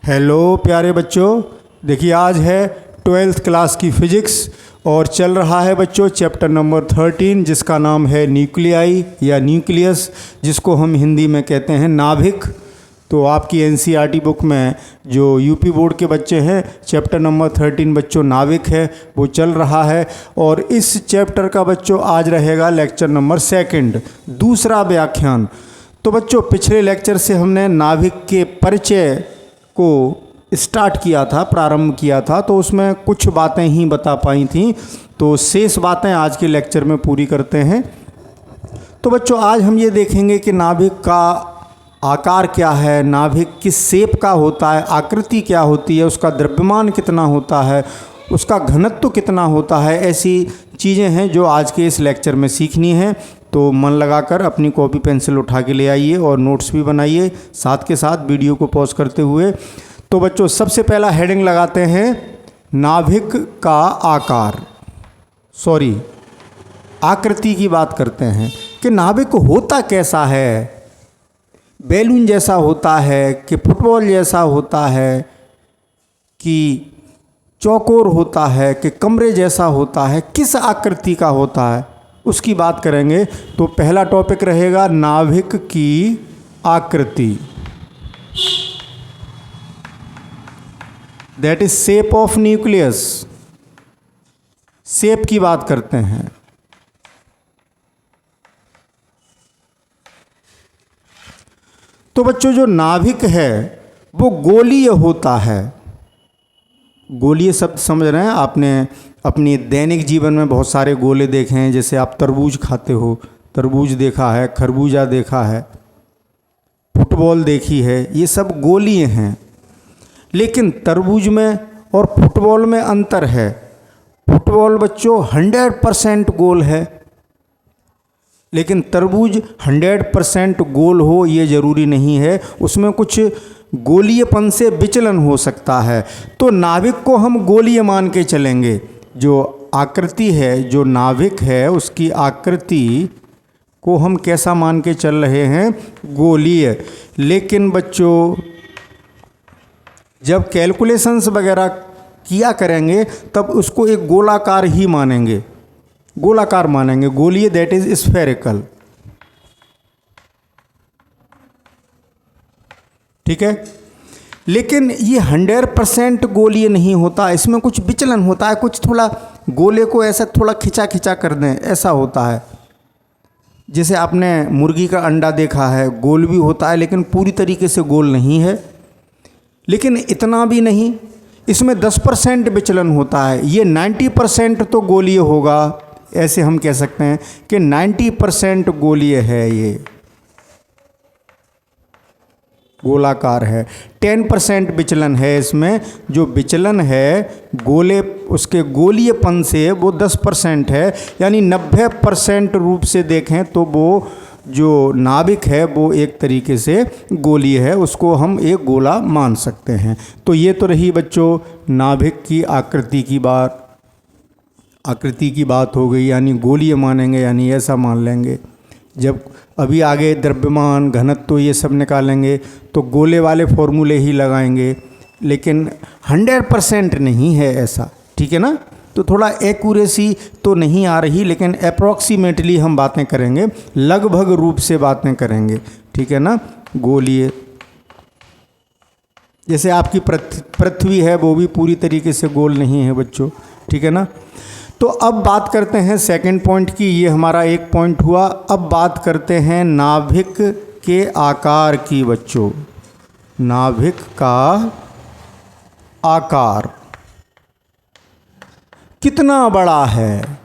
Hello प्यारे बच्चों, देखिए आज है 12th क्लास की फ़िज़िक्स और चल रहा है बच्चों चैप्टर नंबर 13 जिसका नाम है न्यूक्लियाई या न्यूक्लियस, जिसको हम हिंदी में कहते हैं नाभिक। तो आपकी एनसीईआरटी बुक में जो यूपी बोर्ड के बच्चे हैं चैप्टर नंबर 13 बच्चों नाभिक है वो चल रहा है। और इस चैप्टर का बच्चों आज रहेगा लेक्चर नंबर 2 दूसरा व्याख्यान। तो बच्चों पिछले लेक्चर से हमने नाभिक के परिचय को स्टार्ट किया था, प्रारंभ किया था, तो उसमें कुछ बातें ही बता पाई थी। तो शेष बातें आज के लेक्चर में पूरी करते हैं। तो बच्चों आज हम ये देखेंगे कि नाभिक का आकार क्या है, नाभिक किस शेप का होता है, आकृति क्या होती है, उसका द्रव्यमान कितना होता है, उसका घनत्व कितना होता है, ऐसी चीज़ें हैं जो आज के इस लेक्चर में सीखनी है। तो मन लगाकर अपनी कॉपी पेंसिल उठा के ले आइए और नोट्स भी बनाइए साथ के साथ वीडियो को पॉज करते हुए। तो बच्चों सबसे पहला हेडिंग लगाते हैं नाभिक का आकार, आकृति की बात करते हैं कि नाभिक होता कैसा है। बैलून जैसा होता है कि फुटबॉल जैसा होता है कि चौकोर होता है कि कमरे जैसा होता है, किस आकृति का होता है उसकी बात करेंगे। तो पहला टॉपिक रहेगा नाभिक की आकृति, that is shape of nucleus. Shape की बात करते हैं। तो बच्चों जो नाभिक है वो गोलीय होता है। गोलीय शब्द समझ रहे हैं आपने अपनी दैनिक जीवन में बहुत सारे गोले देखे हैं, जैसे आप तरबूज खाते हो, तरबूज देखा है, खरबूजा देखा है, फुटबॉल देखी है, ये सब गोलीय हैं। लेकिन तरबूज में और फुटबॉल में अंतर है। फुटबॉल बच्चों 100% गोल है, लेकिन तरबूज 100% गोल हो ये ज़रूरी नहीं है, उसमें कुछ गोलीयपन से विचलन हो सकता है। तो नाभिक को हम गोलीय मान के चलेंगे। जो आकृति है, जो नाभिक है, उसकी आकृति को हम कैसा मान के चल रहे हैं, गोलीय। लेकिन बच्चों जब कैलकुलेशंस वगैरह किया करेंगे तब उसको एक गोलाकार ही मानेंगे, गोलाकार मानेंगे, गोलीय दैट इज स्फेरिकल। ठीक है, लेकिन ये 100% गोलीय नहीं होता, इसमें कुछ विचलन होता है, कुछ थोड़ा गोले को ऐसा थोड़ा खिंचा खिंचा कर दें ऐसा होता है। जैसे आपने मुर्गी का अंडा देखा है, गोल भी होता है लेकिन पूरी तरीके से गोल नहीं है, लेकिन इतना भी नहीं, इसमें 10% विचलन होता है। ये 90% तो गोलीय होगा, ऐसे हम कह सकते हैं कि 90% गोलीय है, ये गोलाकार है। 10% विचलन है इसमें, जो विचलन है गोले उसके गोलीयपन से वो 10% है, यानी 90% रूप से देखें तो वो जो नाभिक है वो एक तरीके से गोलीय है, उसको हम एक गोला मान सकते हैं। तो ये तो रही बच्चों नाभिक की आकृति की बात हो गई, यानी गोलीय मानेंगे, यानी ऐसा मान लेंगे। जब अभी आगे द्रव्यमान घनत्व तो ये सब निकालेंगे तो गोले वाले फॉर्मूले ही लगाएंगे, लेकिन 100% नहीं है ऐसा, ठीक है ना। तो थोड़ा एक्यूरेसी तो नहीं आ रही, लेकिन अप्रॉक्सीमेटली हम बातें करेंगे, लगभग रूप से बातें करेंगे, ठीक है ना। गोलीय जैसे आपकी पृथ्वी है वो भी पूरी तरीके से गोल नहीं है बच्चों, ठीक है ना। तो अब बात करते हैं सेकंड पॉइंट की, ये हमारा एक पॉइंट हुआ। अब बात करते हैं नाभिक के आकार की बच्चों। नाभिक का आकार कितना बड़ा है।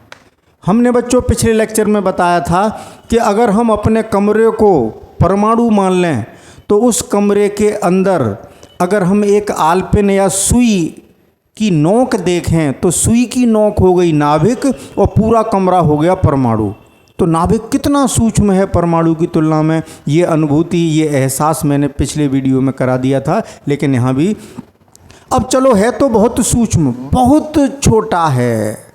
हमने बच्चों पिछले लेक्चर में बताया था कि अगर हम अपने कमरे को परमाणु मान लें तो उस कमरे के अंदर अगर हम एक आलपिन या सुई की नोक देखें तो सुई की नोक हो गई नाभिक और पूरा कमरा हो गया परमाणु। तो नाभिक कितना सूक्ष्म है परमाणु की तुलना में, ये अनुभूति, ये एहसास मैंने पिछले वीडियो में करा दिया था, लेकिन यहाँ भी अब चलो है तो बहुत सूक्ष्म, बहुत छोटा है।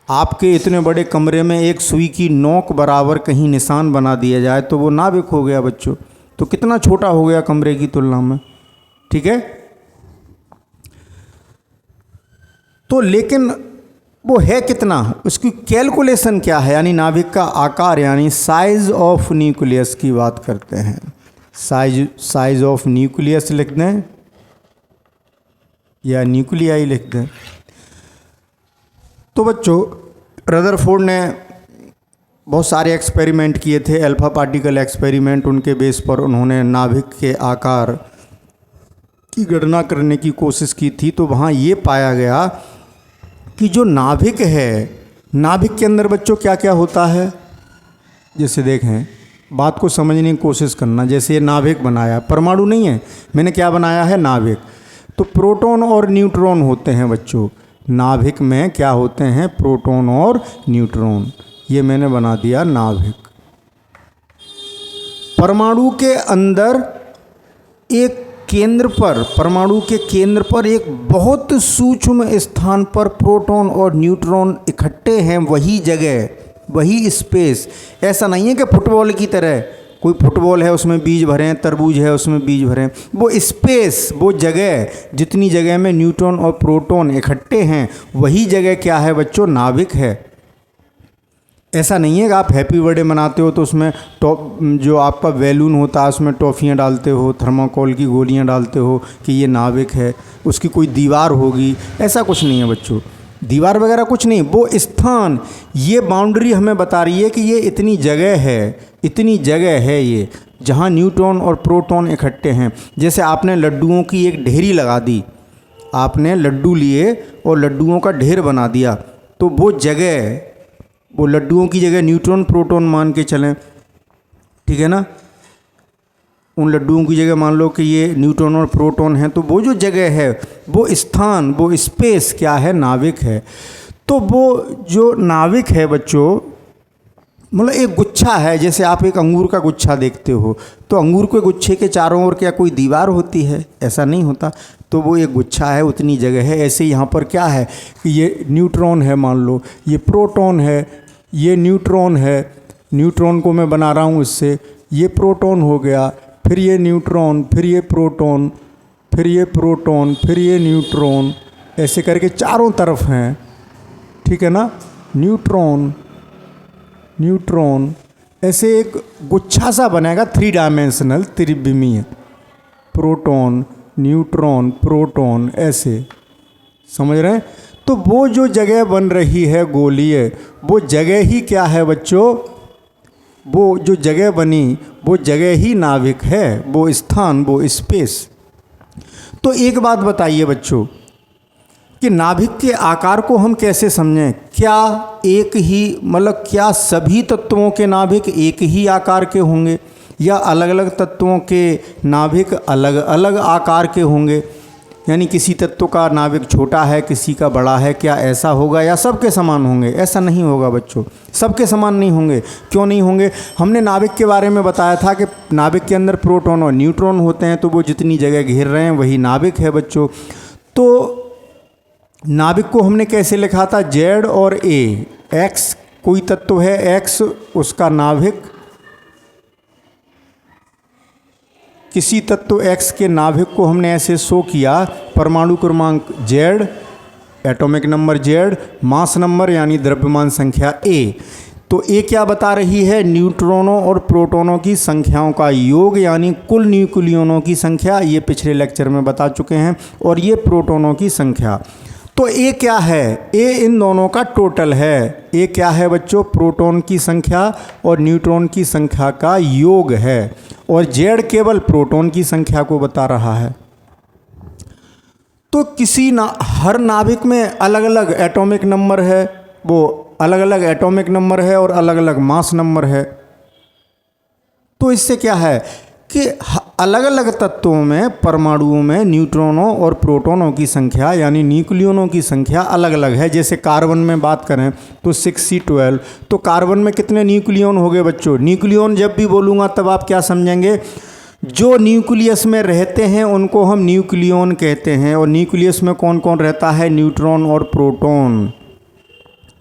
आपके इतने बड़े कमरे में एक सुई की नोक बराबर कहीं निशान बना दिया जाए तो वो नाभिक हो गया बच्चों। तो कितना छोटा हो गया कमरे की तुलना में, ठीक है। तो लेकिन वो है कितना, उसकी कैलकुलेशन क्या है, यानी नाभिक का आकार यानी साइज ऑफ न्यूक्लियस की बात करते हैं। साइज ऑफ न्यूक्लियस लिख दें या न्यूक्लियाई लिख दें। तो बच्चों रदरफोर्ड ने बहुत सारे एक्सपेरिमेंट किए थे, अल्फा पार्टिकल एक्सपेरिमेंट, उनके बेस पर उन्होंने नाभिक के आकार की गणना करने की कोशिश की थी। तो वहाँ ये पाया गया कि जो नाभिक है, नाभिक के अंदर बच्चों क्या क्या होता है, जैसे देखें, बात को समझने की कोशिश करना। जैसे ये नाभिक बनाया, परमाणु नहीं है, मैंने क्या बनाया है, नाभिक। तो प्रोटॉन और न्यूट्रॉन होते हैं बच्चों, नाभिक में क्या होते हैं, प्रोटॉन और न्यूट्रॉन। ये मैंने बना दिया नाभिक। परमाणु के अंदर एक केंद्र पर, परमाणु के केंद्र पर एक बहुत सूक्ष्म स्थान पर प्रोटॉन और न्यूट्रॉन इकट्ठे हैं, वही जगह, वही स्पेस। ऐसा नहीं है कि फुटबॉल की तरह कोई फुटबॉल है उसमें बीज भरें, तरबूज है उसमें बीज भरें। वो स्पेस, वो जगह, जितनी जगह में न्यूट्रॉन और प्रोटॉन इकट्ठे हैं, वही जगह क्या है बच्चों, नाभिक है। ऐसा नहीं है कि आप हैप्पी बर्थडे मनाते हो तो उसमें जो आपका बैलून होता है उसमें टॉफ़ियाँ डालते हो, थर्माकोल की गोलियाँ डालते हो कि ये नाभिक है, उसकी कोई दीवार होगी, ऐसा कुछ नहीं है बच्चों, दीवार वगैरह कुछ नहीं। वो स्थान, ये बाउंड्री हमें बता रही है कि ये इतनी जगह है, इतनी जगह है ये, जहाँ न्यूट्रॉन और प्रोटॉन इकट्ठे हैं। जैसे आपने लड्डुओं की एक ढेरी लगा दी, आपने लड्डू लिए और लड्डुओं का ढेर बना दिया, तो वो जगह, वो लड्डुओं की जगह न्यूट्रॉन प्रोटॉन मान के चलें, ठीक है ना। उन लड्डुओं की जगह मान लो कि ये न्यूट्रॉन और प्रोटॉन हैं, तो वो जो जगह है, वो स्थान, वो स्पेस क्या है, नाभिक है। तो वो जो नाभिक है बच्चों, मतलब एक गुच्छा है। जैसे आप एक अंगूर का गुच्छा देखते हो, तो अंगूर के गुच्छे के चारों ओर क्या कोई दीवार होती है, ऐसा नहीं होता। तो वो एक गुच्छा है, उतनी जगह है। ऐसे यहाँ पर क्या है कि ये न्यूट्रॉन है, मान लो ये प्रोटॉन है, ये न्यूट्रॉन है, न्यूट्रॉन को मैं बना रहा हूँ इससे, ये प्रोटॉन हो गया, फिर ये न्यूट्रॉन, फिर ये प्रोटॉन, फिर ये प्रोटॉन, फिर ये न्यूट्रॉन, ऐसे करके चारों तरफ हैं, ठीक है ना। न्यूट्रॉन, न्यूट्रॉन, ऐसे एक गुच्छा सा बनेगा, 3 डायमेंशनल, त्रिविमीय, प्रोटॉन, न्यूट्रॉन, प्रोटॉन, ऐसे, समझ रहे हैं। तो वो जो जगह बन रही है गोलीय, वो जगह ही क्या है बच्चों, वो जो जगह बनी, वो जगह ही नाभिक है, वो स्थान, वो स्पेस। तो एक बात बताइए बच्चों कि नाभिक के आकार को हम कैसे समझें। क्या एक ही, मतलब क्या सभी तत्वों के नाभिक एक ही आकार के होंगे, या अलग अलग तत्वों के नाभिक अलग अलग आकार के होंगे, यानी किसी तत्व का नाभिक छोटा है, किसी का बड़ा है, क्या ऐसा होगा, या सबके समान होंगे। ऐसा नहीं होगा बच्चों, सबके समान नहीं होंगे। क्यों नहीं होंगे, हमने नाभिक के बारे में बताया था कि नाभिक के अंदर प्रोटॉन और न्यूट्रॉन होते हैं, तो वो जितनी जगह घेर रहे हैं वही नाभिक है बच्चों। तो नाभिक को हमने कैसे लिखा था, जेड और ए, एक्स कोई तत्व है, एक्स उसका नाभिक, किसी तत्व एक्स के नाभिक को हमने ऐसे शो किया, परमाणु क्रमांक Z, atomic number Z, mass number यानी द्रव्यमान संख्या ए। तो ए क्या बता रही है, न्यूट्रॉनों और प्रोटॉनों की संख्याओं का योग, यानी कुल न्यूक्लियनों की संख्या, ये पिछले लेक्चर में बता चुके हैं, और ये प्रोटॉनों की संख्या। तो ए क्या है, ए इन दोनों का टोटल है। ए क्या है बच्चों, प्रोटॉन की संख्या और न्यूट्रॉन की संख्या का योग है, और जेड केवल प्रोटॉन की संख्या को बता रहा है। तो हर नाभिक में अलग अलग एटॉमिक नंबर है, वो अलग अलग एटॉमिक नंबर है और अलग अलग मास नंबर है। तो इससे क्या है कि अलग अलग तत्वों में, परमाणुओं में न्यूट्रॉनों और प्रोटॉनों की संख्या यानी न्यूक्लियनों की संख्या अलग अलग है। जैसे कार्बन में बात करें तो 6C12, तो कार्बन में कितने न्यूक्लियन हो गए बच्चों। न्यूक्लियन जब भी बोलूँगा तब आप क्या समझेंगे, जो न्यूक्लियस में रहते हैं उनको हम न्यूक्लियन कहते हैं, और न्यूक्लियस में कौन कौन रहता है, न्यूट्रॉन और प्रोटॉन।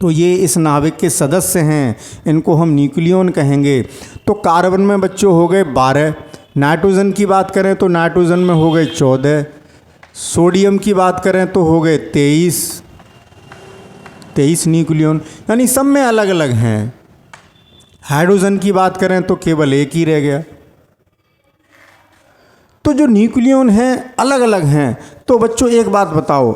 तो ये इस नाभिक के सदस्य हैं, इनको हम न्यूक्लियन कहेंगे। तो कार्बन में बच्चों हो गए 12, नाइट्रोजन की बात करें तो नाइट्रोजन में हो गए 14, सोडियम की बात करें तो हो गए 23 न्यूक्लियन, यानी सब में अलग अलग हैं। हाइड्रोजन की बात करें तो केवल एक ही रह गया। तो जो न्यूक्लियन हैं अलग अलग हैं। तो बच्चों एक बात बताओ,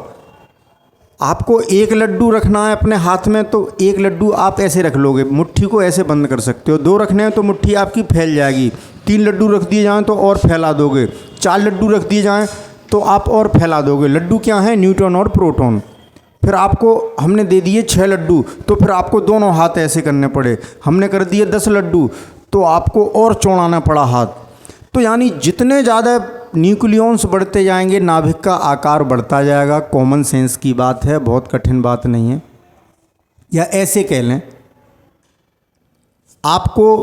आपको एक लड्डू रखना है अपने हाथ में तो एक लड्डू आप ऐसे रख लोगे, मुट्ठी को ऐसे बंद कर सकते हो। 2 रखने हैं तो मुट्ठी आपकी फैल जाएगी। 3 लड्डू रख दिए जाएं तो और फैला दोगे। 4 लड्डू रख दिए जाएं तो आप और फैला दोगे। लड्डू क्या है? न्यूट्रॉन और प्रोटॉन। फिर आपको हमने दे दिए 6 लड्डू तो फिर आपको दोनों हाथ ऐसे करने पड़े। हमने कर दिए 10 लड्डू तो आपको और चौड़ाना पड़ा हाथ। तो यानी जितने ज़्यादा न्यूक्लियॉन्स बढ़ते जाएंगे नाभिक का आकार बढ़ता जाएगा। कॉमन सेंस की बात है, बहुत कठिन बात नहीं है। या ऐसे कह लें, आपको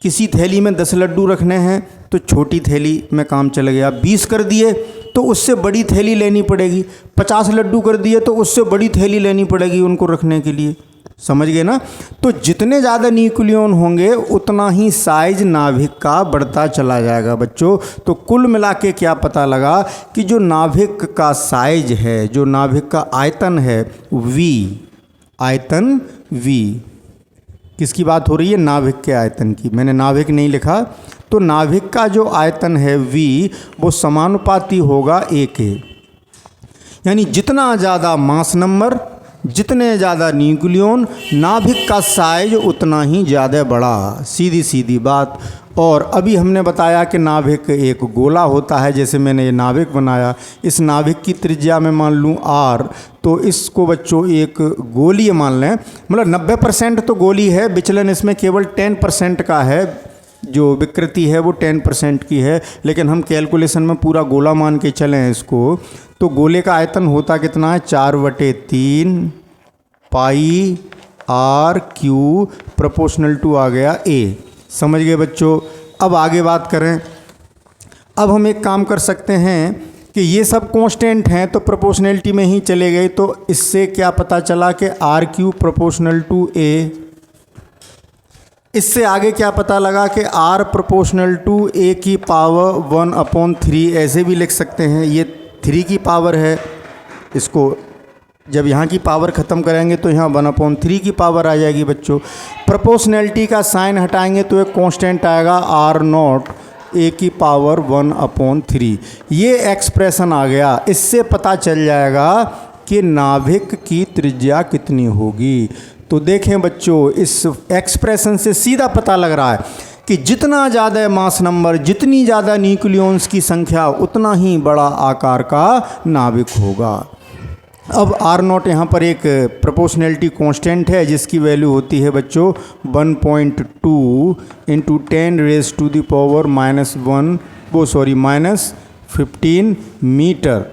किसी थैली में 10 लड्डू रखने हैं तो छोटी थैली में काम चल गया। 20 कर दिए तो उससे बड़ी थैली लेनी पड़ेगी। 50 लड्डू कर दिए तो उससे बड़ी थैली लेनी पड़ेगी उनको रखने के लिए। समझ गए ना? तो जितने ज़्यादा न्यूक्लियन होंगे उतना ही साइज नाभिक का बढ़ता चला जाएगा बच्चों। तो कुल मिला के क्या पता लगा कि जो नाभिक का साइज है, जो नाभिक का आयतन है V, आयतन V, किसकी बात हो रही है? नाभिक के आयतन की। मैंने नाभिक नहीं लिखा। तो नाभिक का जो आयतन है V वो समानुपाती होगा A के। यानी जितना ज़्यादा मास नंबर, जितने ज़्यादा न्यूक्लियन, नाभिक का साइज उतना ही ज़्यादा बड़ा। सीधी सीधी बात। और अभी हमने बताया कि नाभिक एक गोला होता है। जैसे मैंने ये नाभिक बनाया, इस नाभिक की त्रिज्या में मान लूँ R, तो इसको बच्चों एक गोली मान लें। मतलब 90% तो गोली है, विचलन इसमें केवल 10% का है। जो विकृति है वो 10% की है, लेकिन हम कैलकुलेशन में पूरा गोला मान के चलें इसको। तो गोले का आयतन होता कितना है? 4/3 पाई R³ प्रोपोर्शनल टू आ गया A। समझ गए बच्चों? अब आगे बात करें। अब हम एक काम कर सकते हैं कि ये सब कांस्टेंट हैं तो प्रोपोर्शनलिटी में ही चले गए। तो इससे क्या पता चला कि R³ प्रोपोर्शनल टू A। इससे आगे क्या पता लगा कि R प्रोपोर्शनल टू A की पावर 1/3 ऐसे भी लिख सकते हैं। ये 3 की पावर है। इसको जब यहाँ की पावर ख़त्म करेंगे तो यहाँ 1/3 की पावर आ जाएगी बच्चों। प्रोपोर्शनैलिटी का साइन हटाएंगे तो एक कांस्टेंट आएगा R0 A की पावर 1/3। ये एक्सप्रेशन आ गया। इससे पता चल जाएगा कि नाभिक की त्रिज्या कितनी होगी। तो देखें बच्चों, इस एक्सप्रेशन से सीधा पता लग रहा है कि जितना ज़्यादा मास नंबर, जितनी ज़्यादा न्यूक्लियॉन्स की संख्या, उतना ही बड़ा आकार का नाभिक होगा। अब R0 यहाँ पर एक प्रोपोर्शनैलिटी कांस्टेंट है जिसकी वैल्यू होती है बच्चों 1.2 × 10⁻⁻⁻15 मीटर।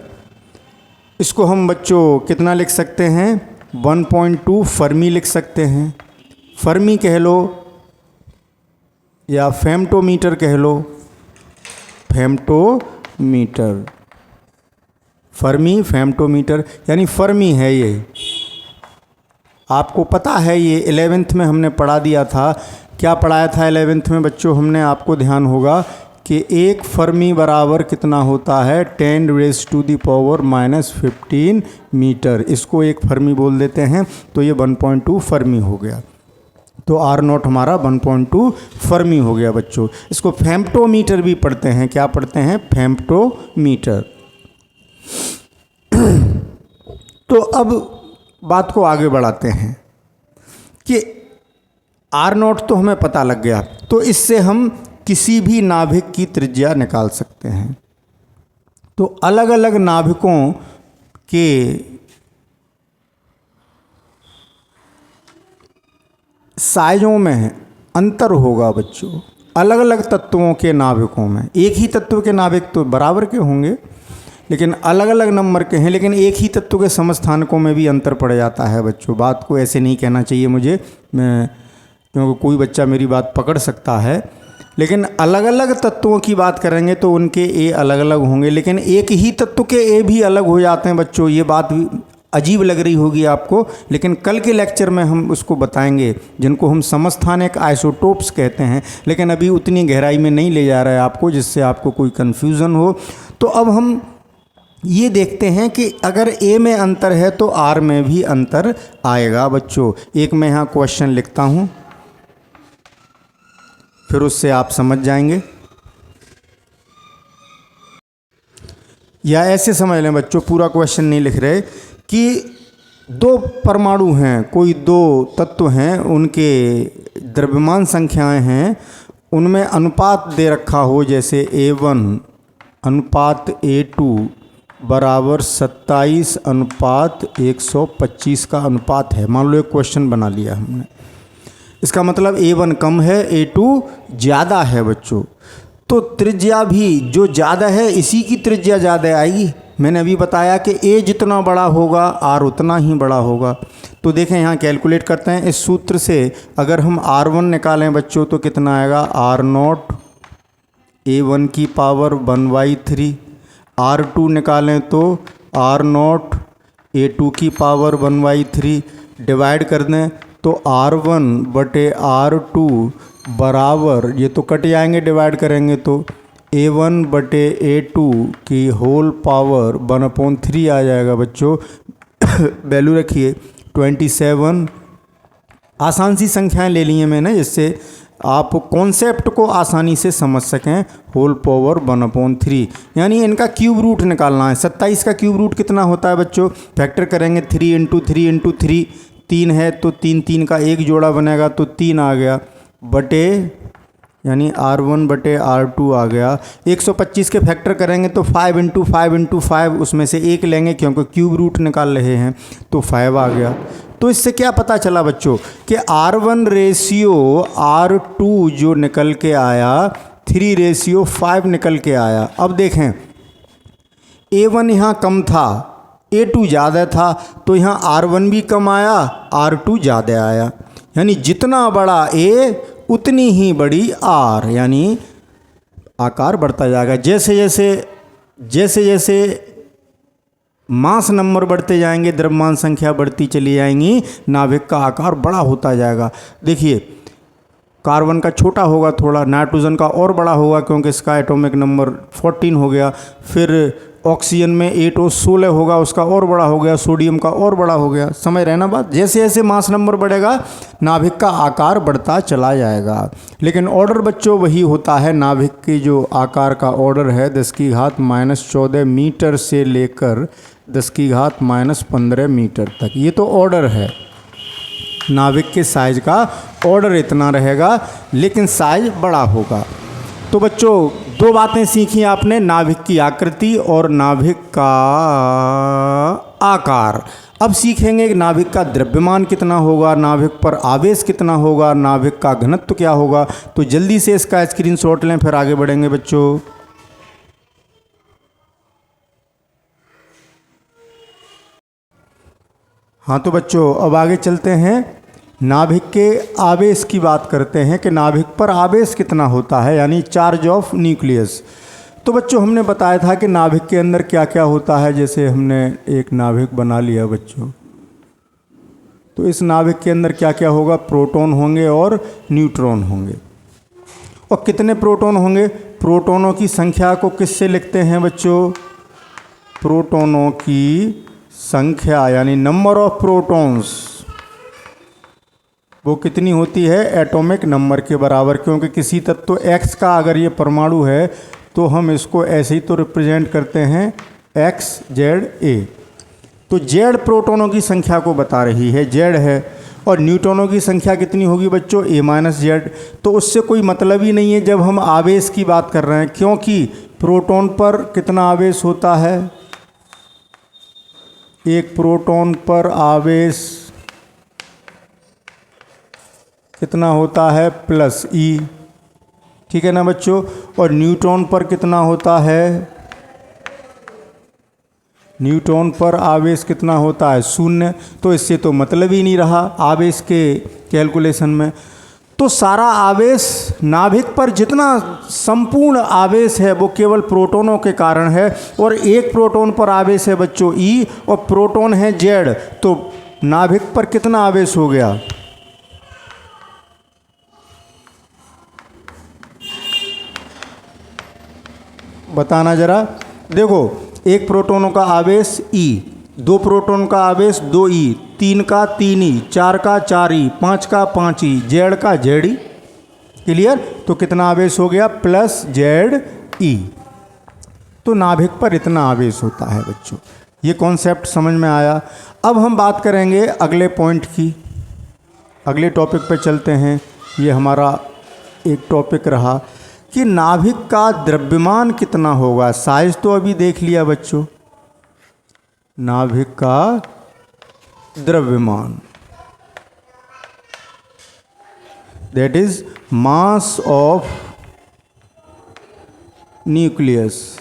इसको हम बच्चों कितना लिख सकते हैं? 1.2 फर्मी लिख सकते हैं। फर्मी कह लो या फेम्टोमीटर कह लो। फेम्टोमीटर, फर्मी, फेम्टोमीटर, यानी फर्मी है ये। आपको पता है ये 11th में हमने पढ़ा दिया था। क्या पढ़ाया था 11th में बच्चों हमने? आपको ध्यान होगा कि एक फर्मी बराबर कितना होता है? 10⁻⁻15 मीटर। इसको एक फर्मी बोल देते हैं। तो ये 1.2 फर्मी हो गया। तो R0 हमारा 1.2 फर्मी हो गया बच्चों। इसको फेम्टोमीटर भी पढ़ते हैं। क्या पढ़ते हैं? फेम्टोमीटर। तो अब बात को आगे बढ़ाते हैं कि R0 तो हमें पता लग गया। तो इससे हम किसी भी नाभिक की त्रिज्या निकाल सकते हैं। तो अलग अलग नाभिकों के साइजों में अंतर होगा बच्चों। अलग अलग तत्वों के नाभिकों में, एक ही तत्व के नाभिक तो बराबर के होंगे लेकिन अलग अलग नंबर के हैं। लेकिन एक ही तत्व के समस्थानिकों में भी अंतर पड़ जाता है बच्चों। बात को ऐसे नहीं कहना चाहिए मुझे, क्योंकि कोई बच्चा मेरी बात पकड़ सकता है। लेकिन अलग अलग तत्वों की बात करेंगे तो उनके ए अलग अलग होंगे, लेकिन एक ही तत्व के ए भी अलग हो जाते हैं बच्चों। ये बात भी अजीब लग रही होगी आपको, लेकिन कल के लेक्चर में हम उसको बताएंगे, जिनको हम समस्थानिक आइसोटोप्स कहते हैं। लेकिन अभी उतनी गहराई में नहीं ले जा रहा है आपको, जिससे आपको कोई कन्फ्यूज़न हो। तो अब हम ये देखते हैं कि अगर ए में अंतर है तो आर में भी अंतर आएगा बच्चों। एक मैं यहाँ क्वेश्चन लिखता हूँ, फिर उससे आप समझ जाएंगे। या ऐसे समझ लें बच्चों, पूरा क्वेश्चन नहीं लिख रहे, कि दो परमाणु हैं, कोई दो तत्व हैं, उनके द्रव्यमान संख्याएं हैं, उनमें अनुपात दे रखा हो, जैसे A1 अनुपात A2 बराबर 27:125 का अनुपात है। मान लो एक क्वेश्चन बना लिया हमने, इसका मतलब A1 कम है, A2 ज़्यादा है बच्चों। तो त्रिज्या भी जो ज़्यादा है इसी की त्रिज्या ज़्यादा आएगी। मैंने अभी बताया कि A जितना बड़ा होगा R उतना ही बड़ा होगा। तो देखें यहाँ कैलकुलेट करते हैं इस सूत्र से। अगर हम R1 निकालें बच्चों तो कितना आएगा, R0 A1 की पावर 1/3। R2 निकालें तो R0 A2 की पावर 1/3। डिवाइड कर दें तो R1 बटे R2 बराबर, ये तो कट जाएंगे डिवाइड करेंगे तो, A1 बटे A2 की होल पावर 1/3 आ जाएगा बच्चों। वैल्यू रखिए 27। आसान सी संख्याएं ले ली हैं मैंने, जिससे आप कॉन्सेप्ट को आसानी से समझ सकें। होल पावर 1/3, यानी इनका क्यूब रूट निकालना है। 27 का क्यूब रूट कितना होता है बच्चों, फैक्टर करेंगे 3 × 3 × 3, 3 है तो 3 का एक जोड़ा बनेगा तो 3 आ गया, बटे यानी R1 बटे R2 आ गया। 125 के फैक्टर करेंगे तो 5 × 5 × 5, उसमें से एक लेंगे क्योंकि क्यूब रूट निकाल रहे हैं, तो 5 आ गया। तो इससे क्या पता चला बच्चों कि R1 रेशियो R2 जो निकल के आया 3:5 निकल के आया। अब देखें A1 यहाँ कम था, A2 ज़्यादा था, तो यहाँ R1 भी कम आया, R2 ज़्यादा आया। यानी जितना बड़ा A उतनी ही बड़ी R, यानी आकार बढ़ता जाएगा। जैसे जैसे मास नंबर बढ़ते जाएंगे, द्रव्यमान संख्या बढ़ती चली जाएंगी, नाभिक का आकार बड़ा होता जाएगा। देखिए कार्बन का छोटा होगा थोड़ा, नाइट्रोजन का और बड़ा होगा क्योंकि इसका एटॉमिक नंबर 14 हो गया। फिर ऑक्सीजन में 8 और 16 होगा, उसका और बड़ा हो गया। सोडियम का और बड़ा हो गया। समझ रहे ना बात। जैसे जैसे मास नंबर बढ़ेगा नाभिक का आकार बढ़ता चला जाएगा, लेकिन ऑर्डर बच्चों वही होता है। नाभिक की जो आकार का ऑर्डर है 10⁻⁻14 मीटर से लेकर 10⁻⁻15 मीटर तक, ये तो ऑर्डर है। नाभिक के साइज का ऑर्डर इतना रहेगा, लेकिन साइज बड़ा होगा। तो बच्चों दो बातें सीखी आपने, नाभिक की आकृति और नाभिक का आकार। अब सीखेंगे कि नाभिक का द्रव्यमान कितना होगा, नाभिक पर आवेश कितना होगा, नाभिक का घनत्व क्या होगा। तो जल्दी से इसका स्क्रीनशॉट लें, फिर आगे बढ़ेंगे बच्चों। हाँ तो बच्चों अब आगे चलते हैं, नाभिक के आवेश की बात करते हैं कि नाभिक पर आवेश कितना होता है, यानी चार्ज ऑफ न्यूक्लियस। तो बच्चों हमने बताया था कि नाभिक के अंदर क्या क्या होता है। जैसे हमने एक नाभिक बना लिया बच्चों, तो इस नाभिक के अंदर क्या क्या होगा, प्रोटॉन होंगे और न्यूट्रॉन होंगे। और कितने प्रोटॉन होंगे, प्रोटॉनों की संख्या को किससे लिखते हैं बच्चों, प्रोटॉनों की संख्या यानी नंबर ऑफ प्रोटॉन्स, वो कितनी होती है, एटॉमिक नंबर के बराबर। क्योंकि किसी तत्व X का अगर ये परमाणु है तो हम इसको ऐसे ही तो रिप्रेजेंट करते हैं XZA। तो Z प्रोटॉनों की संख्या को बता रही है, Z है। और न्यूट्रॉनों की संख्या कितनी होगी बच्चों, A-Z। तो उससे कोई मतलब ही नहीं है जब हम आवेश की बात कर रहे हैं, क्योंकि प्रोटॉन पर कितना आवेश होता है, एक प्रोटॉन पर आवेश कितना होता है, +E। ठीक है ना बच्चों। और न्यूट्रॉन पर कितना होता है, न्यूट्रॉन पर आवेश कितना होता है, 0। तो इससे तो मतलब ही नहीं रहा आवेश के कैलकुलेशन में। तो सारा आवेश नाभिक पर जितना संपूर्ण आवेश है वो केवल प्रोटॉनों के कारण है, और एक प्रोटॉन पर आवेश है बच्चों E और प्रोटॉन है Z, तो नाभिक पर कितना आवेश हो गया? बताना जरा। देखो, एक प्रोटॉनों का आवेश E, दो प्रोटॉन का आवेश 2E, 3 का 3E, 4 का 4E, 5 का 5E, Z का ZE। क्लियर? तो कितना आवेश हो गया? Plus ZE। तो नाभिक पर इतना आवेश होता है बच्चों। ये कॉन्सेप्ट समझ में आया। अब हम बात करेंगे अगले पॉइंट की, अगले टॉपिक पे चलते हैं। ये हमारा एक टॉपिक रहा कि नाभिक का द्रव्यमान कितना होगा। साइज तो अभी देख लिया बच्चों, नाभिक का द्रव्यमान, that is mass of nucleus.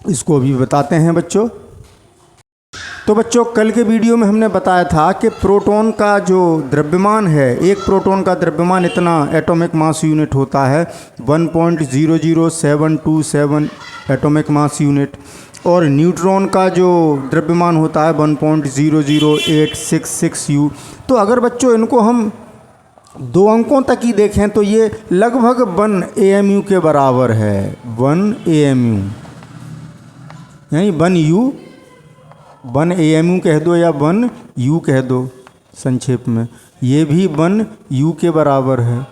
इसको भी बताते हैं बच्चों। तो बच्चों, कल के वीडियो में हमने बताया था कि प्रोटॉन का जो द्रव्यमान है, एक प्रोटॉन का द्रव्यमान इतना एटॉमिक मास यूनिट होता है, 1.00727 एटॉमिक मास यूनिट, और न्यूट्रॉन का जो द्रव्यमान होता है 1.00866 तो अगर बच्चों इनको हम दो अंकों तक ही देखें तो ये लगभग 1 AMU के बराबर है। 1 AMU यानी 1 AMU कह दो या 1 U कह दो संक्षेप में, ये भी 1 U के बराबर है।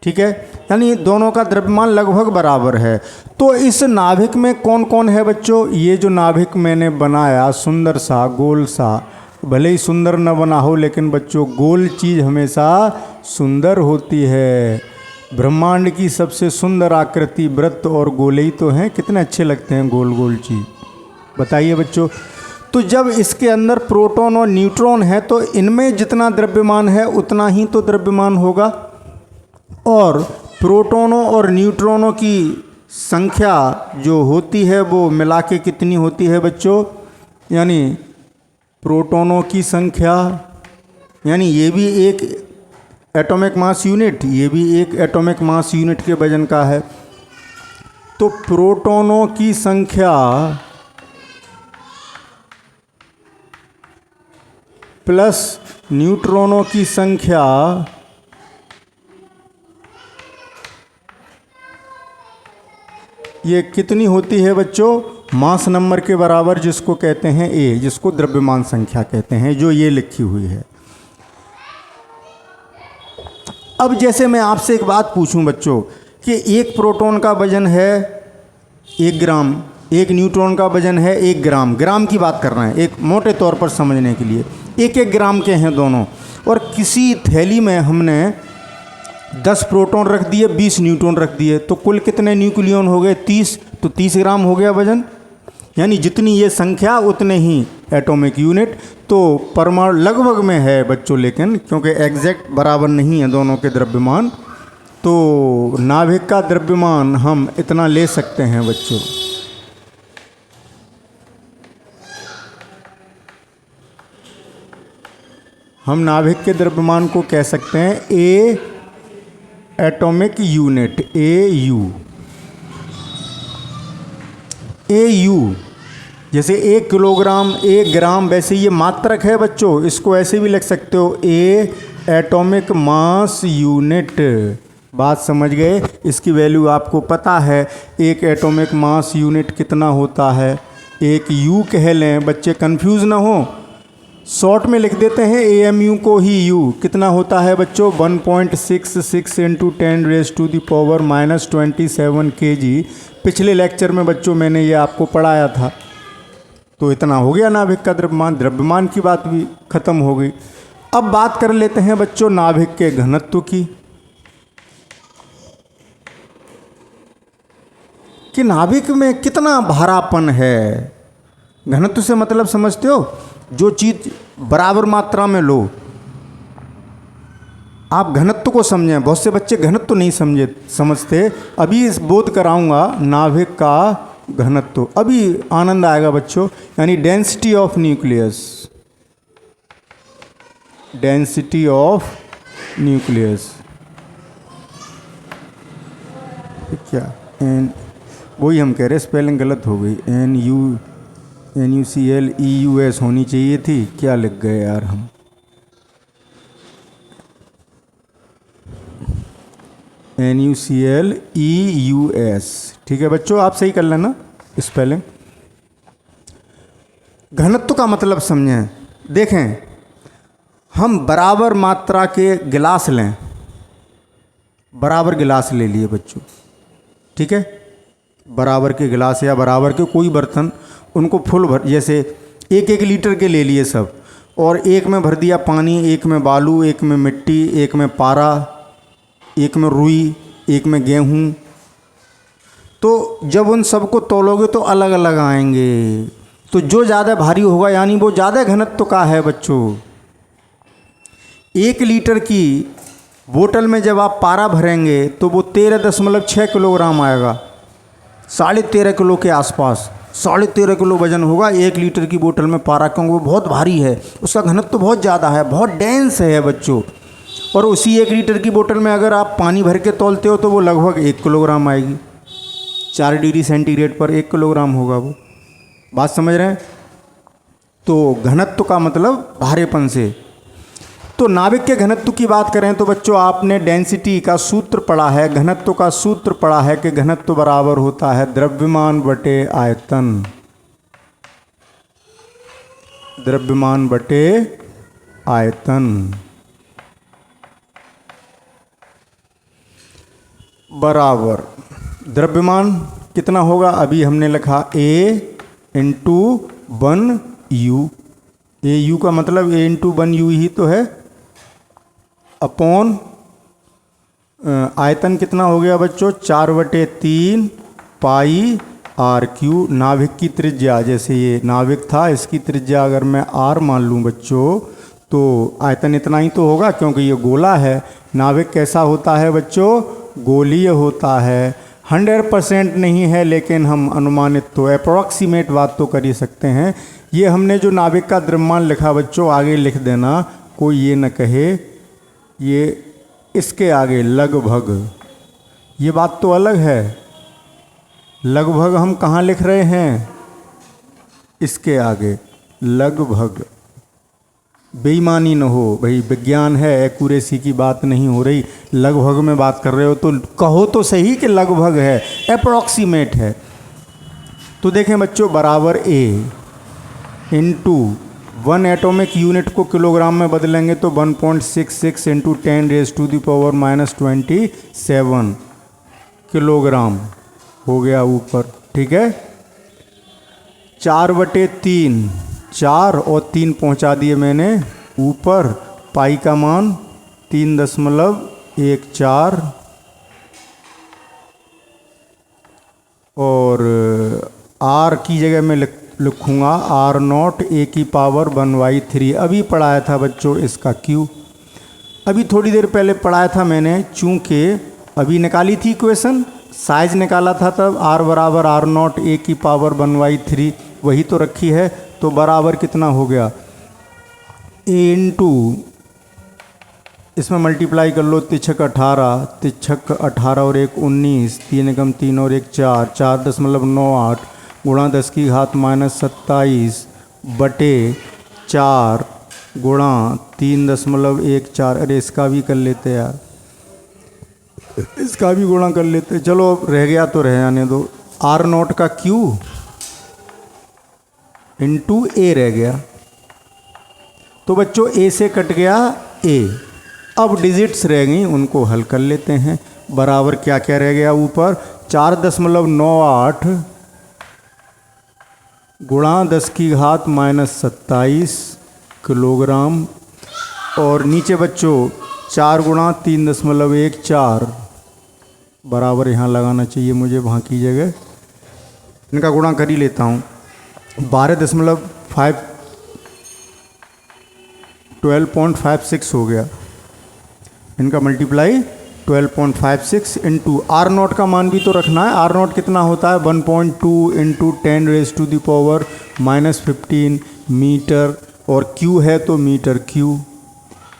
ठीक है, यानी दोनों का द्रव्यमान लगभग बराबर है। तो इस नाभिक में कौन कौन है बच्चों? ये जो नाभिक मैंने बनाया सुंदर सा गोल सा, भले ही सुंदर न बना हो लेकिन बच्चों गोल चीज़ हमेशा सुंदर होती है। ब्रह्मांड की सबसे सुंदर आकृति वृत्त और गोले ही तो हैं। कितने अच्छे लगते हैं गोल गोल चीज़, बताइए बच्चों। तो जब इसके अंदर प्रोटॉन और न्यूट्रॉन है तो इनमें जितना द्रव्यमान है उतना ही तो द्रव्यमान होगा, और प्रोटॉनों और न्यूट्रॉनों की संख्या जो होती है वो मिला के कितनी होती है बच्चों? यानी प्रोटॉनों की संख्या, यानी ये भी एक एटॉमिक मास यूनिट, ये भी एक एटॉमिक मास यूनिट के वजन का है। तो प्रोटॉनों की संख्या प्लस न्यूट्रॉनों की संख्या ये कितनी होती है बच्चों? मास नंबर के बराबर, जिसको कहते हैं A, जिसको द्रव्यमान संख्या कहते हैं, जो ये लिखी हुई है। अब जैसे मैं आपसे एक बात पूछूं बच्चों कि एक प्रोटॉन का वजन है 1 ग्राम, एक न्यूट्रॉन का वजन है 1 ग्राम, ग्राम की बात कर रहे हैं एक मोटे तौर पर समझने के लिए, 1-1 ग्राम के हैं दोनों, और किसी थैली में हमने 10 प्रोटॉन रख दिए, 20 न्यूट्रॉन रख दिए, तो कुल कितने न्यूक्लियन हो गए? 30। तो 30 ग्राम हो गया वजन, यानी जितनी ये संख्या उतने ही एटॉमिक यूनिट। तो परमाणु लगभग में है बच्चों, लेकिन क्योंकि एग्जैक्ट बराबर नहीं है दोनों के द्रव्यमान, तो नाभिक का द्रव्यमान हम इतना ले सकते हैं बच्चों। हम नाभिक के द्रव्यमान को कह सकते हैं A एटॉमिक यूनिट, AU। जैसे 1 किलोग्राम 1 ग्राम, वैसे ये मात्रक है बच्चों, इसको ऐसे भी लिख सकते हो A एटॉमिक मास यूनिट। बात समझ गए? इसकी वैल्यू आपको पता है, एक एटॉमिक मास यूनिट कितना होता है, एक U कह लें, बच्चे कंफ्यूज ना हो, शॉर्ट में लिख देते हैं AMU को ही U। कितना होता है बच्चों? 1.66 × 10⁻⁻27 kg। पिछले लेक्चर में बच्चों मैंने ये आपको पढ़ाया था। तो इतना हो गया नाभिक का द्रव्यमान, द्रव्यमान की बात भी खत्म हो गई। अब बात कर लेते हैं बच्चों नाभिक के घनत्व की, कि नाभिक में कितना भारापन है। घनत्व से मतलब समझते हो? जो चीज़ बराबर मात्रा में लो, आप घनत्व को समझें। बहुत से बच्चे घनत्व नहीं समझते। अभी इस बोध कराऊंगा नाभिक का घनत्व। अभी आनंद आएगा बच्चों, यानी density of nucleus, density of nucleus क्या, एन, वही हम कह रहे स्पेलिंग गलत हो गई, NuCl होनी चाहिए थी, क्या लिख गए यार हम। NuCl ठीक है बच्चों, आप सही कर लेना स्पेलिंग। घनत्व का मतलब समझें। देखें, हम बराबर मात्रा के गिलास लें, बराबर गिलास ले लिए बच्चों, ठीक है, बराबर के गिलास या बराबर के कोई बर्तन, उनको फुल भर, जैसे 1-1 लीटर के ले लिए सब, और एक में भर दिया पानी, एक में बालू, एक में मिट्टी, एक में पारा, एक में रुई, एक में गेहूँ, तो जब उन सबको तोलोगे तो अलग अलग आएंगे। तो जो ज़्यादा भारी होगा यानी वो ज़्यादा घनत्व का है बच्चों। 1 लीटर की बोतल में जब आप पारा भरेंगे तो वो 13.6 किलोग्राम आएगा, 13.5 किलो के आसपास, 13.5 किलो वजन होगा 1 लीटर की बोतल में पारा, क्योंकि वो बहुत भारी है, उसका घनत्व बहुत ज़्यादा है, बहुत डेंस है बच्चों। और उसी 1 लीटर की बोतल में अगर आप पानी भर के तौलते हो तो वो लगभग 1 किलोग्राम आएगी, 4 डिग्री सेंटीग्रेड पर 1 किलोग्राम होगा वो। बात समझ रहे हैं? तो घनत्व का मतलब भारेपन से। तो नाभिक के घनत्व की बात करें तो बच्चों आपने डेंसिटी का सूत्र पढ़ा है, घनत्व का सूत्र पढ़ा है कि घनत्व बराबर होता है द्रव्यमान बटे आयतन, द्रव्यमान बटे आयतन बराबर द्रव्यमान कितना होगा, अभी हमने लिखा A इंटू 1U, AU का मतलब A इंटू 1U ही तो है, अपॉन आयतन कितना हो गया बच्चों 4/3 पाई RQ। नाभिक की त्रिज्या, जैसे ये नाभिक था, इसकी त्रिज्या अगर मैं R मान लूँ बच्चों तो आयतन इतना ही तो होगा, क्योंकि ये गोला है। नाभिक कैसा होता है बच्चों, गोलीय होता है। 100% नहीं है, लेकिन हम अनुमानित तो अप्रॉक्सीमेट बात तो कर ही सकते हैं। ये हमने जो नाभिक का द्रव्यमान लिखा बच्चों, आगे लिख देना, कोई ये न कहे ये इसके आगे लगभग, ये बात तो अलग है। लगभग हम कहाँ लिख रहे हैं, इसके आगे लगभग, बेईमानी न हो भाई, विज्ञान है, एक्यूरेसी की बात नहीं हो रही। लगभग में बात कर रहे हो तो कहो तो सही कि लगभग है, अप्रॉक्सीमेट है। तो देखें बच्चों, बराबर A इंटू 1 एटॉमिक यूनिट को किलोग्राम में बदलेंगे तो 1.66 इंटू 10⁻⁻27 किलोग्राम हो गया ऊपर, ठीक है। 4/3, 4 और 3 पहुंचा दिए मैंने ऊपर, पाई का मान 3.14 और R की जगह में लिखूँगा R0 A⁻⁴ अभी पढ़ाया था बच्चों इसका Q, अभी थोड़ी देर पहले पढ़ाया था मैंने, चूँकि अभी निकाली थी इक्वेशन, साइज निकाला था तब R बराबर R0 A⁻⁴ वही तो रखी है। तो बराबर कितना हो गया, A इंटू, इसमें मल्टीप्लाई कर लो, 3×18 और 1 19, 3 एकम 3 और 1 4, 4.98 गुणा 10⁻⁻27 बटे 4 गुणा 3.14। अरे इसका भी कर लेते यार, इसका भी गुणा कर लेते, चलो रह गया तो रह जाने दो। R0 का Q इंटू A रह गया, तो बच्चों A से कट गया A। अब डिजिट्स रह गई, उनको हल कर लेते हैं। बराबर क्या क्या रह गया ऊपर, 4.98 गुणा 10⁻⁻27 किलोग्राम, और नीचे बच्चों 4 गुणा 3.14 बराबर यहाँ लगाना चाहिए मुझे वहाँ की जगह, इनका गुणा कर ही लेता हूँ। 12.56 हो गया, इनका मल्टीप्लाई 12.56 इंटू आर नॉट का मान भी तो रखना है। आर नॉट कितना होता है 1.2 इंटू 10⁻⁻15 मीटर, और क्यू है तो मीटर क्यू,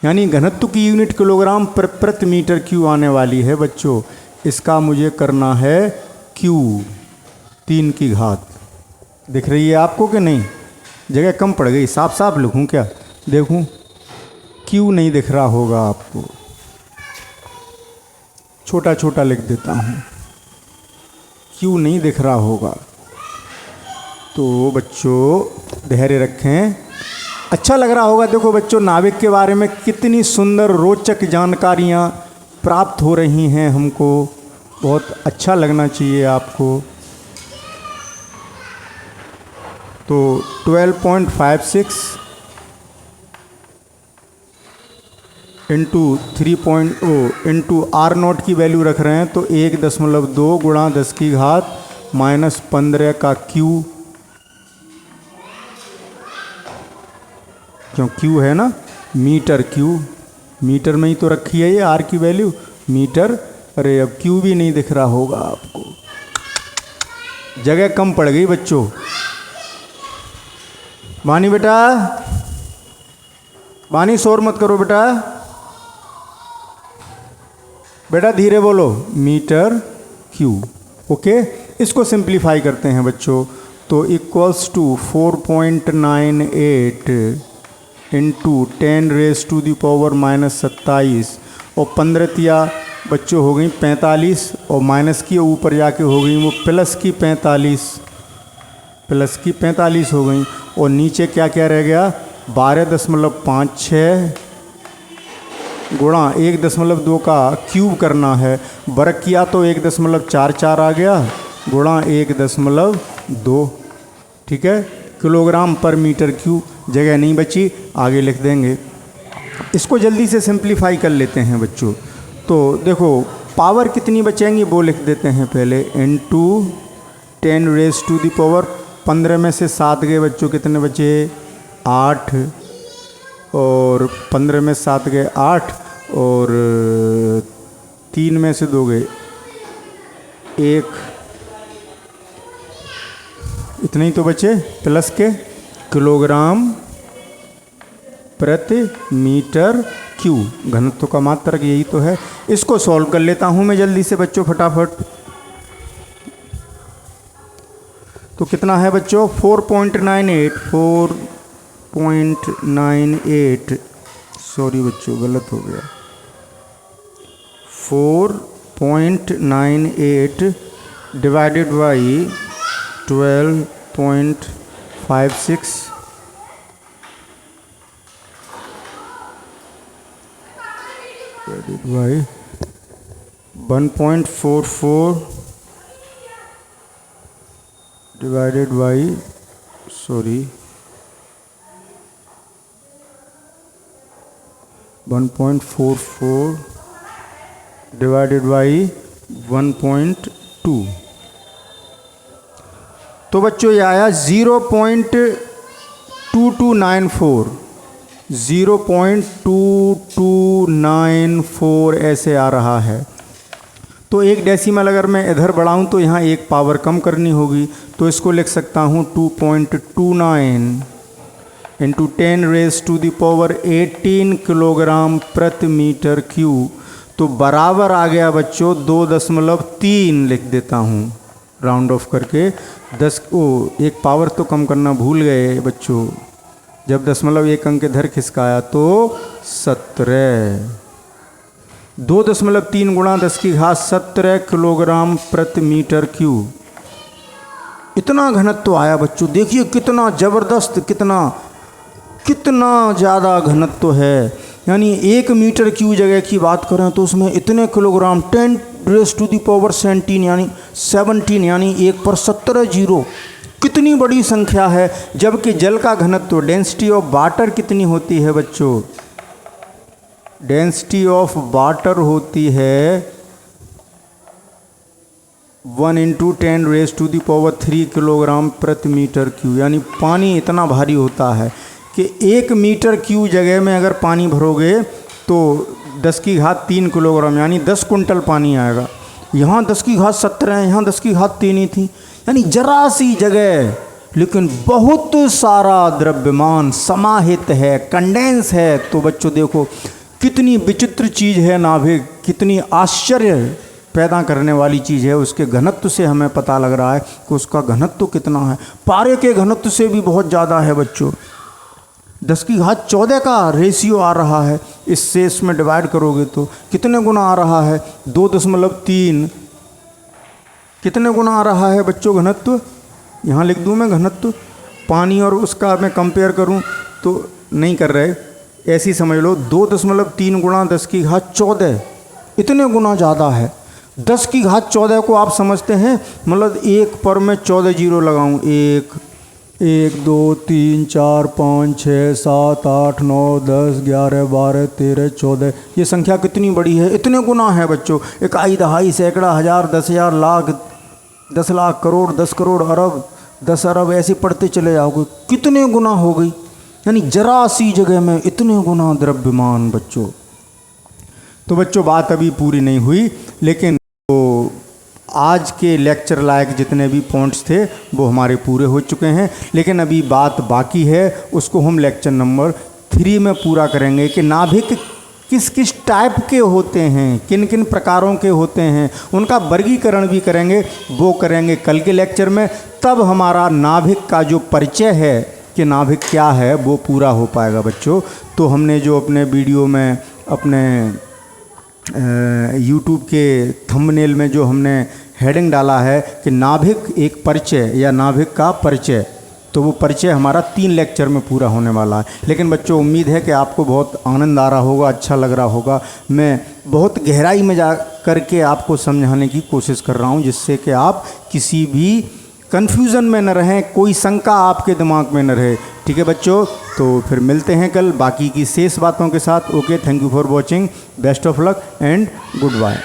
यानी घनत्व की यूनिट किलोग्राम प्रति मीटर क्यू आने वाली है बच्चों। इसका मुझे करना है क्यू 3 की घात। दिख रही है आपको कि नहीं? जगह कम पड़ गई, साफ साफ लिखूं क्या? देखूं, क्यू नहीं दिख रहा होगा आपको, छोटा छोटा लिख देता हूँ, क्यू नहीं दिख रहा होगा। तो बच्चों धैर्य रखें, अच्छा लग रहा होगा। देखो बच्चों, नाविक के बारे में कितनी सुंदर रोचक जानकारियाँ प्राप्त हो रही हैं हमको, बहुत अच्छा लगना चाहिए आपको। तो 12.56 इंटू 3.0 इंटू आर नॉट की वैल्यू रख रहे हैं तो 1.2 गुणा 10 की घात -15 का क्यू, क्यों क्यू है ना, मीटर क्यू, मीटर में ही तो रखी है ये आर की वैल्यू, मीटर। अरे अब क्यू भी नहीं दिख रहा होगा आपको, जगह कम पड़ गई बच्चों। बानी बेटा, बानी शोर मत करो बेटा, बेटा धीरे बोलो, मीटर क्यू। ओके, इसको सिंप्लीफाई करते हैं बच्चों, तो इक्वल्स टू 4.98 इंटू 10⁻⁻27 और 15 तिया बच्चों हो गई 45, और माइनस की ऊपर जाके हो गई वो प्लस की 45 हो गई, और नीचे क्या क्या रह गया 12.56 गुणा 1.2 का क्यूब करना है, वर्ग किया तो 1.44 आ गया गुणा 1.2, ठीक है, किलोग्राम पर मीटर क्यूब। जगह नहीं बची, आगे लिख देंगे। इसको जल्दी से सिंप्लीफाई कर लेते हैं बच्चों। तो देखो पावर कितनी बचेंगी वो लिख देते हैं पहले, इंटू 10⁻⁻, 15 में से 7 गए बच्चों, कितने बचे 8, और 15 में 7 गए 8, और 3 में से 2 गए 1, इतने ही तो बचे प्लस के, किलोग्राम प्रति मीटर क्यू, घनत्व का मात्रक यही तो है। इसको सॉल्व कर लेता हूँ मैं जल्दी से बच्चों फटाफट। तो कितना है बच्चों 4.98 सॉरी बच्चों गलत हो गया, 4.98 divided by 12.56 divided by 1.44 divided by 1.44 divided by 1.2। तो बच्चों ये आया 0.2294 ऐसे आ रहा है। तो एक डेसिमल अगर मैं इधर बढ़ाऊँ तो यहाँ एक पावर कम करनी होगी, तो इसको लिख सकता हूँ 2.29 इंटू 10⁻18 किलोग्राम प्रति मीटर क्यू। तो बराबर आ गया बच्चों 2.3 लिख देता हूँ राउंड ऑफ करके। 10 एक पावर तो कम करना भूल गए बच्चों, जब 1 अंक इधर खिसकाया तो 17, 2.3 गुणा 10 की घात 17 किलोग्राम प्रति मीटर क्यू। इतना घनत्व आया बच्चों, देखिए कितना ज़बरदस्त, कितना ज़्यादा घनत्व है। यानी 1 मीटर क्यू जगह की बात करें तो उसमें इतने किलोग्राम 10⁻17 यानी 17 यानी 1 पर 17 जीरो, कितनी बड़ी संख्या है। जबकि जल का घनत्व डेंसिटी ऑफ वाटर कितनी होती है बच्चों, डेंसिटी ऑफ वाटर होती है 1 × 10⁻³ किलोग्राम प्रति मीटर क्यू। यानी पानी इतना भारी होता है कि 1 मीटर क्यू जगह में अगर पानी भरोगे तो 10 की घात 3 किलोग्राम यानी 10 कुंटल पानी आएगा। यहाँ 10 की घात 17 है, यहाँ 10 की घात 3 ही थी, यानी जरा सी जगह लेकिन बहुत सारा द्रव्यमान समाहित है, कंडेंस है। तो बच्चों देखो कितनी विचित्र चीज़ है नाभिक, कितनी आश्चर्य पैदा करने वाली चीज़ है। उसके घनत्व से हमें पता लग रहा है कि उसका घनत्व कितना है, पारे के घनत्व से भी बहुत ज़्यादा है बच्चों। 10 की घात 14 का रेशियो आ रहा है, इससे इसमें डिवाइड करोगे तो कितने गुना आ रहा है, 2.3। कितने गुना आ रहा है बच्चों घनत्व, यहाँ लिख दूँ मैं घनत्व। पानी और उसका मैं कंपेयर करूँ तो नहीं कर रहे, ऐसे ही समझ लो 2.3 गुणा 10 की घात 14, इतने गुना ज़्यादा है। 10 की घात 14 को आप समझते हैं, मतलब 1 पर मैं 14 जीरो लगाऊँ, 1 2 3 4 5 6 7 8 9 10 11 12 13 14, ये संख्या कितनी बड़ी है, इतने गुना है बच्चों। इकाई दहाई सैकड़ा हज़ार 10,000 लाख 10 लाख करोड़ 10 करोड़ अरब 10 अरब ऐसे पढ़ते चले जाओगे, कितने गुना हो गई, यानी जरा सी जगह में इतने गुना द्रव्यमान बच्चों। तो बच्चों बात अभी पूरी नहीं हुई, लेकिन तो आज के लेक्चर लायक जितने भी पॉइंट्स थे वो हमारे पूरे हो चुके हैं, लेकिन अभी बात बाकी है, उसको हम लेक्चर नंबर 3 में पूरा करेंगे कि नाभिक किस किस टाइप के होते हैं, किन किन प्रकारों के होते हैं, उनका वर्गीकरण भी करेंगे, वो करेंगे कल के लेक्चर में। तब हमारा नाभिक का जो परिचय है कि नाभिक क्या है वो पूरा हो पाएगा बच्चों। तो हमने जो अपने वीडियो में अपने YouTube के थंबनेल में जो हमने हेडिंग डाला है कि नाभिक एक परिचय या नाभिक का परिचय, तो वो परिचय हमारा 3 लेक्चर में पूरा होने वाला है। लेकिन बच्चों उम्मीद है कि आपको बहुत आनंद आ रहा होगा, अच्छा लग रहा होगा। मैं बहुत गहराई में जा करके आपको समझाने की कोशिश कर रहा हूँ, जिससे कि आप किसी भी कन्फ्यूज़न में न रहें, कोई शंका आपके दिमाग में न रहे। ठीक है बच्चों, तो फिर मिलते हैं कल बाकी की शेष बातों के साथ। Okay, thank you for watching, best of luck and good bye.